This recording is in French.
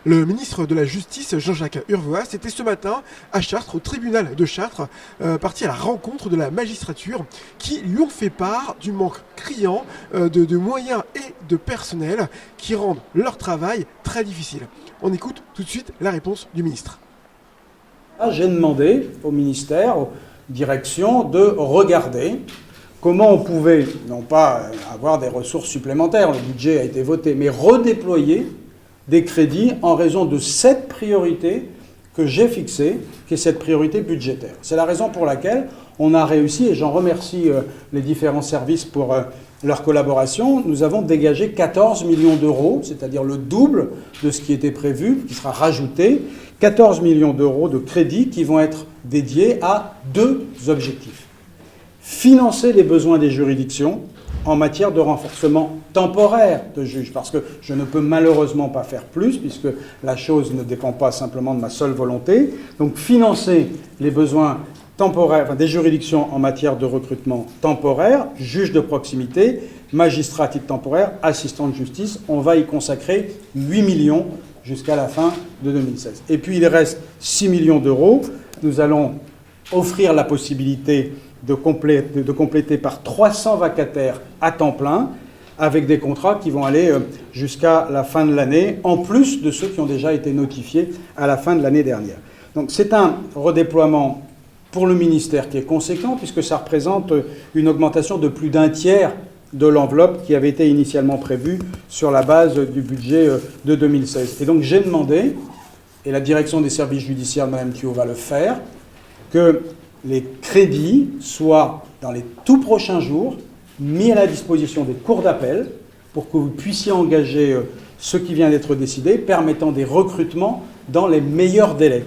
Le ministre de la Justice, Jean-Jacques Urvoas, était ce matin à Chartres, au tribunal de Chartres, parti à la rencontre de la magistrature qui lui ont fait part du manque criant de moyens et de personnel qui rendent leur travail très difficile. On écoute tout de suite la réponse du ministre. J'ai demandé au ministère, aux directions, de regarder comment on pouvait, non pas avoir des ressources supplémentaires, le budget a été voté, mais redéployer des crédits en raison de cette priorité que j'ai fixée, qui est cette priorité budgétaire. C'est la raison pour laquelle on a réussi, et j'en remercie les différents services pour leur collaboration, nous avons dégagé 14 millions d'euros, c'est-à-dire le double de ce qui était prévu, qui sera rajouté, 14 millions d'euros de crédits qui vont être dédiés à deux objectifs. Financer les besoins des juridictions en matière de renforcement temporaire de juges, parce que je ne peux malheureusement pas faire plus, puisque la chose ne dépend pas simplement de ma seule volonté. Donc financer les besoins temporaires, des juridictions en matière de recrutement temporaire, juges de proximité, magistrats à titre temporaire, assistants de justice, on va y consacrer 8 millions jusqu'à la fin de 2016. Et puis il reste 6 millions d'euros. Nous allons offrir la possibilité de compléter par 300 vacataires à temps plein, avec des contrats qui vont aller jusqu'à la fin de l'année, en plus de ceux qui ont déjà été notifiés à la fin de l'année dernière. Donc c'est un redéploiement pour le ministère qui est conséquent, puisque ça représente une augmentation de plus d'un tiers de l'enveloppe qui avait été initialement prévue sur la base du budget de 2016. Et donc j'ai demandé, et la direction des services judiciaires de Mme Thiault va le faire, que les crédits soient, dans les tout prochains jours, mis à la disposition des cours d'appel pour que vous puissiez engager ce qui vient d'être décidé, permettant des recrutements dans les meilleurs délais.